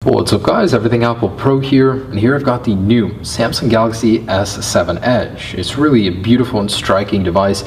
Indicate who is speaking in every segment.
Speaker 1: What's up guys, Everything Apple Pro here, and here I've got the new Samsung Galaxy S7 Edge. It's really a beautiful and striking device.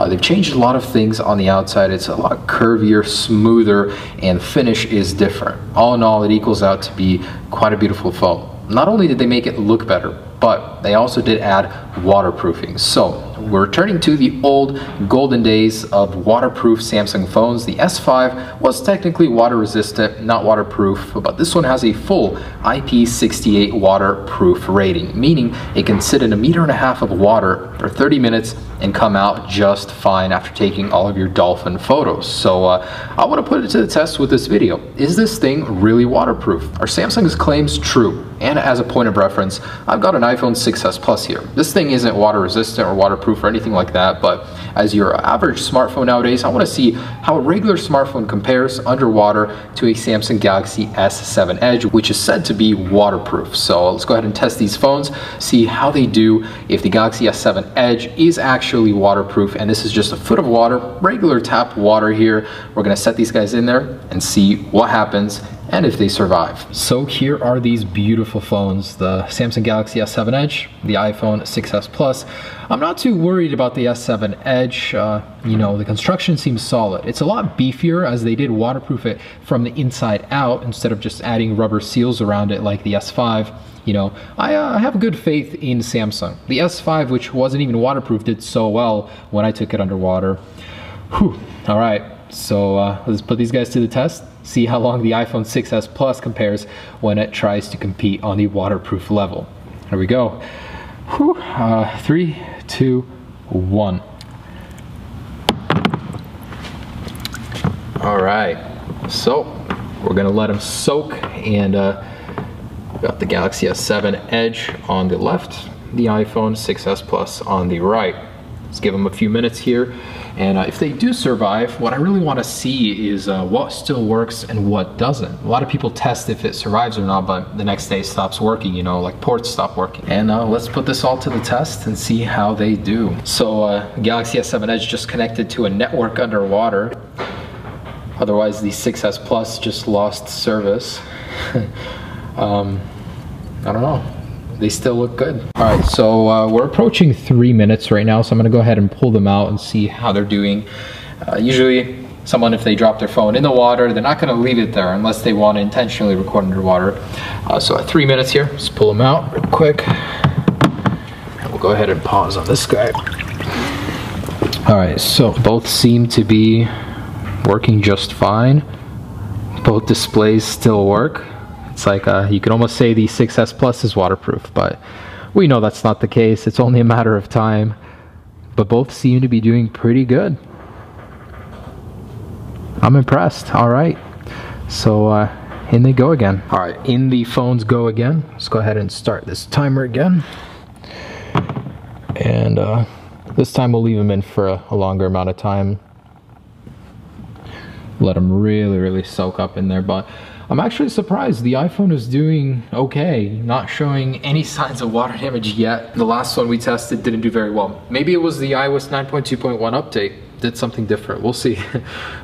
Speaker 1: They've changed a lot of things on the outside. It's a lot curvier, smoother, and finish is different. All in all, it equals out to be quite a beautiful phone. Not only did they make it look better, but they also did add waterproofing. So we're returning to the old golden days of waterproof Samsung phones. The S5 was technically water resistant, not waterproof, but this one has a full IP68 waterproof rating, meaning it can sit in 1.5 meters of water for 30 minutes and come out just fine after taking all of your dolphin photos. So I want to put it to the test with this video. Is this thing really waterproof? Are Samsung's claims true? And as a point of reference, I've got an iPhone 6s Plus here. This thing isn't water resistant or waterproof or anything like that, but as your average smartphone nowadays, I want to see how a regular smartphone compares underwater to a Samsung Galaxy S7 Edge, which is said to be waterproof. So let's go ahead and test these phones, see how they do, if the Galaxy S7 Edge is actually waterproof, and this is just a foot of water, regular tap water here. We're going to set these guys in there and see what happens and if they survive. So here are these beautiful phones, the Samsung Galaxy S7 Edge, the iPhone 6s Plus. I'm not too worried about the S7 Edge. You know, the construction seems solid. It's a lot beefier as they did waterproof it from the inside out instead of just adding rubber seals around it like the S5. You know, I have good faith in Samsung. The S5, which wasn't even waterproof, did so well when I took it underwater. Whew. All right, so let's put these guys to the test. See how long the iPhone 6s Plus compares when it tries to compete on the waterproof level. Here we go. Whew. 3, 2, 1. All right, so we're gonna let them soak, and got the Galaxy S7 Edge on the left, the iPhone 6s Plus on the right. Let's give them a few minutes here, and if they do survive, what I really want to see is what still works and what doesn't. A lot of people test if it survives or not, but the next day it stops working, you know, like ports stop working. And let's put this all to the test and see how they do. So Galaxy S7 Edge just connected to a network underwater. Otherwise the 6s Plus just lost service. I don't know. They still look good. All right, so we're approaching 3 minutes right now, so I'm gonna go ahead and pull them out and see how they're doing. Usually, someone, if they drop their phone in the water, they're not gonna leave it there unless they want to intentionally record underwater. So at 3 minutes here, let's pull them out real quick. And we'll go ahead and pause on this guy. All right, so both seem to be working just fine. Both displays still work. It's like you could almost say the 6s Plus is waterproof, but we know that's not the case. It's only a matter of time. But both seem to be doing pretty good. I'm impressed. All right. So in they go again. All right, in the phones go again. Let's go ahead and start this timer again. And this time we'll leave them in for a longer amount of time. Let them really soak up in there, but I'm actually surprised. The iPhone is doing okay, not showing any signs of water damage yet. The last one we tested didn't do very well. Maybe it was the iOS 9.2.1 update did something different, we'll see.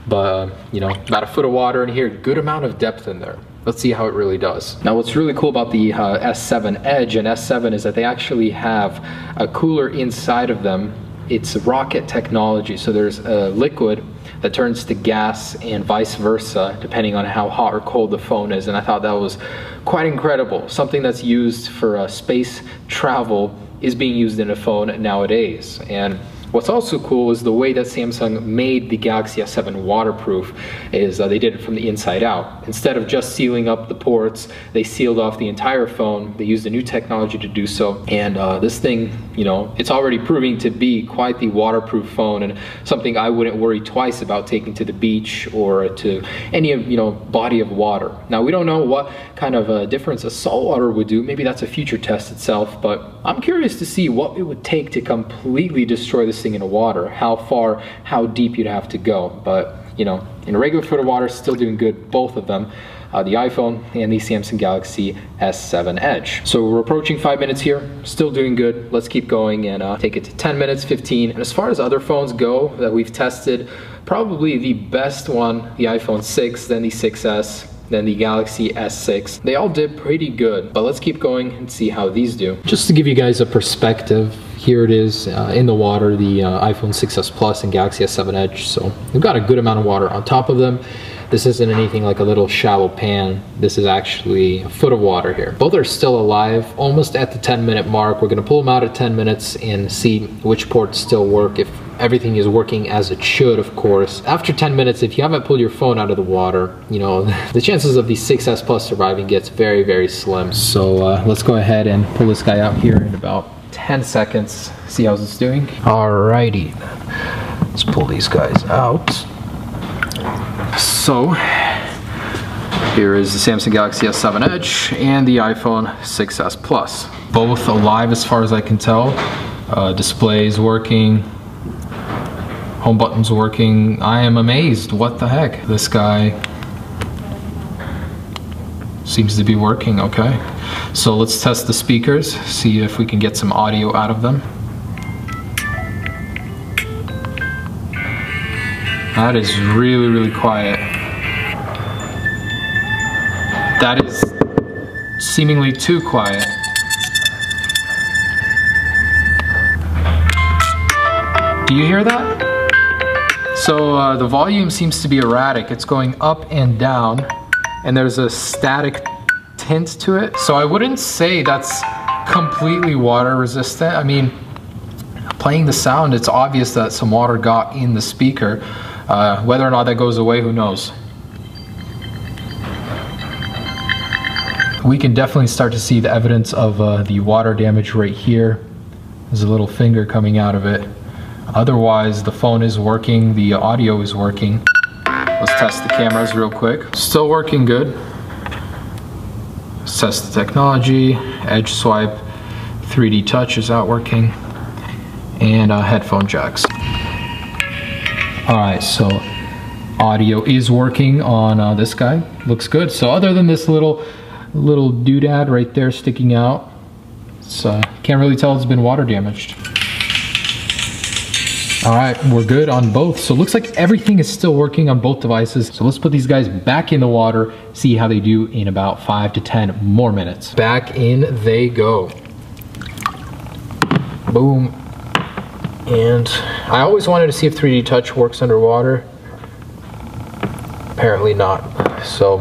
Speaker 1: But you know, about a foot of water in here, good amount of depth in there. Let's see how it really does. Now what's really cool about the S7 Edge and S7 is that they actually have a cooler inside of them. It's rocket technology, so there's a liquid that turns to gas and vice versa depending on how hot or cold the phone is, and I thought that was quite incredible. Something that's used for space travel is being used in a phone nowadays. And what's also cool is the way that Samsung made the Galaxy S7 waterproof is they did it from the inside out. Instead of just sealing up the ports, they sealed off the entire phone. They used a new technology to do so. And this thing, you know, it's already proving to be quite the waterproof phone, and something I wouldn't worry twice about taking to the beach or to any, you know, body of water. Now we don't know what kind of difference a saltwater would do. Maybe that's a future test itself, but I'm curious to see what it would take to completely destroy this thing in the water, how far, how deep you'd have to go. But you know, in a regular foot of water, still doing good, both of them, the iPhone and the Samsung Galaxy S7 Edge. So we're approaching 5 minutes here, still doing good. Let's keep going and take it to 10 minutes, 15. And as far as other phones go that we've tested, probably the best one, the iPhone 6, then the 6S, then the Galaxy S6. They all did pretty good, but let's keep going and see how these do. Just to give you guys a perspective, here it is in the water, the iPhone 6s Plus and Galaxy S7 Edge. So we've got a good amount of water on top of them. This isn't anything like a little shallow pan. This is actually a foot of water here. Both are still alive, almost at the 10-minute mark. We're gonna pull them out at 10 minutes and see which ports still work, if everything is working as it should, of course. After 10 minutes, if you haven't pulled your phone out of the water, you know, the chances of the 6s Plus surviving gets very, very slim. So let's go ahead and pull this guy out here in about 10 seconds. See how it's doing. Alrighty, let's pull these guys out. So here is the Samsung Galaxy S7 Edge and the iPhone 6s Plus. Both alive as far as I can tell. Display is working. Home button's working. I am amazed. What the heck? This guy seems to be working okay. So let's test the speakers, see if we can get some audio out of them. That is really, really quiet. That is seemingly too quiet. Do you hear that? So the volume seems to be erratic. It's going up and down, and there's a static tint to it. So I wouldn't say that's completely water resistant. I mean, playing the sound, it's obvious that some water got in the speaker. Whether or not that goes away, who knows? We can definitely start to see the evidence of the water damage right here. There's a little finger coming out of it. Otherwise, the phone is working, the audio is working. Let's test the cameras real quick. Still working good. Let's test the technology. Edge swipe, 3D touch is out working, and headphone jacks. Alright, so audio is working on this guy. Looks good. So other than this little doodad right there sticking out, can't really tell it's been water damaged. Alright, we're good on both. So it looks like everything is still working on both devices. So let's put these guys back in the water, see how they do in about 5 to 10 more minutes. Back in they go. Boom. And I always wanted to see if 3D touch works underwater. Apparently not. So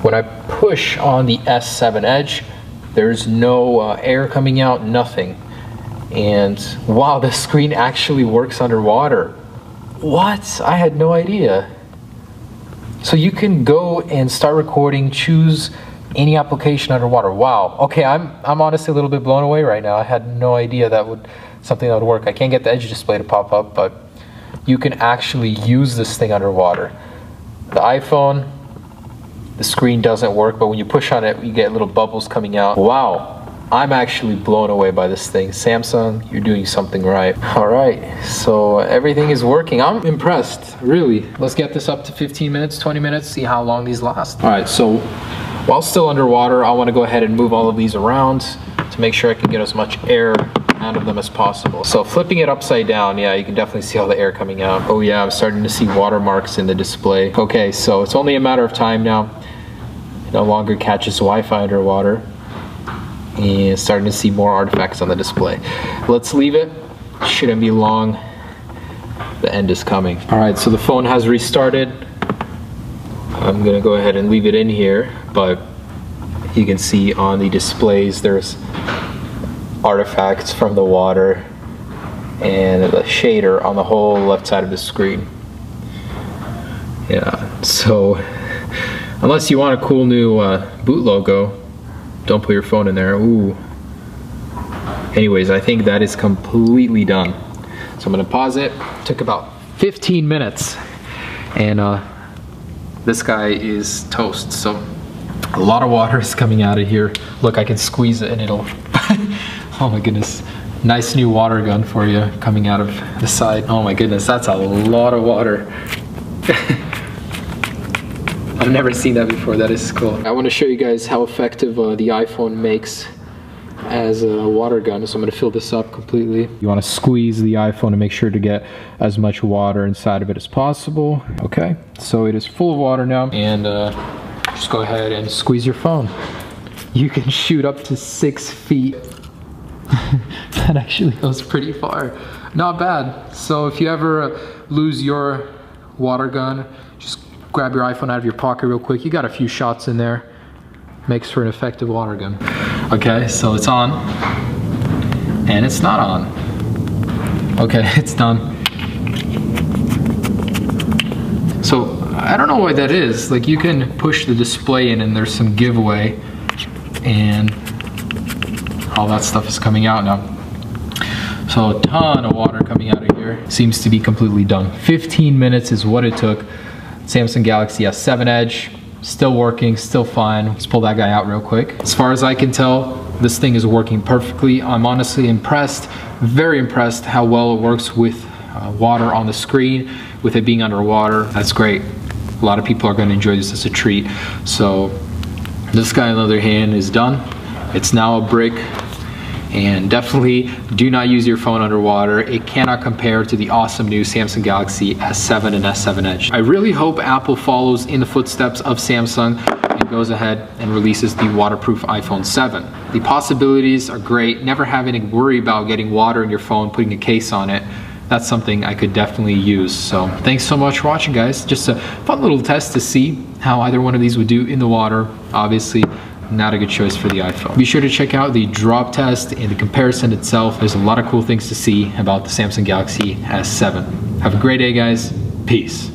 Speaker 1: when I push on the S7 Edge, there's no air coming out, nothing. And wow, the screen actually works underwater. What? I had no idea. So you can go and start recording, choose any application underwater. Wow. Okay, I'm honestly a little bit blown away right now. I had no idea that would something that would work. I can't get the Edge display to pop up, but you can actually use this thing underwater. The iPhone, the screen doesn't work, but when you push on it, you get little bubbles coming out. Wow, I'm actually blown away by this thing. Samsung, you're doing something right. All right, so everything is working. I'm impressed, really. Let's get this up to 15 minutes, 20 minutes, see how long these last. All right, so while still underwater, I want to go ahead and move all of these around to make sure I can get as much air out of them as possible. So flipping it upside down, yeah, you can definitely see all the air coming out. Oh yeah, I'm starting to see watermarks in the display. Okay, so it's only a matter of time now. It no longer catches Wi-Fi underwater. And starting to see more artifacts on the display. Let's leave it. Shouldn't be long. The end is coming. All right, so the phone has restarted. I'm gonna go ahead and leave it in here, but you can see on the displays there's artifacts from the water and the shader on the whole left side of the screen. Yeah, so unless you want a cool new boot logo, don't put your phone in there. Ooh. Anyways, I think that is completely done. So I'm gonna pause it. Took about 15 minutes, and this guy is toast. So a lot of water is coming out of here. Look, I can squeeze it and it'll, oh my goodness. Nice new water gun for you coming out of the side. Oh my goodness, that's a lot of water. I've never seen that before. That is cool. I want to show you guys how effective the iPhone makes as a water gun. So I'm going to fill this up completely. You want to squeeze the iPhone to make sure to get as much water inside of it as possible. Okay, so it is full of water now, and just go ahead and squeeze your phone. You can shoot up to 6 feet. That actually goes pretty far. Not bad. So if you ever lose your water gun, just grab your iPhone out of your pocket real quick. You got a few shots in there. Makes for an effective water gun. Okay, so it's on. And it's not on. Okay, it's done. So I don't know why that is. Like, you can push the display in and there's some giveaway and all that stuff is coming out now. So a ton of water coming out of here. Seems to be completely done. 15 minutes is what it took. Samsung Galaxy S7 Edge, still working, still fine. Let's pull that guy out real quick. As far as I can tell, this thing is working perfectly. I'm honestly impressed, very impressed how well it works with water on the screen, with it being underwater. That's great. A lot of people are going to enjoy this as a treat. So this guy on the other hand is done. It's now a brick, and definitely do not use your phone underwater. It cannot compare to the awesome new Samsung Galaxy S7 and S7 Edge. I really hope Apple follows in the footsteps of Samsung and goes ahead and releases the waterproof iPhone 7. The possibilities are great. Never having to worry about getting water in your phone, putting a case on it. That's something I could definitely use. So thanks so much for watching, guys. Just a fun little test to see how either one of these would do in the water. Obviously, not a good choice for the iPhone. Be sure to check out the drop test and the comparison itself. There's a lot of cool things to see about the Samsung Galaxy S7. Have a great day, guys. Peace.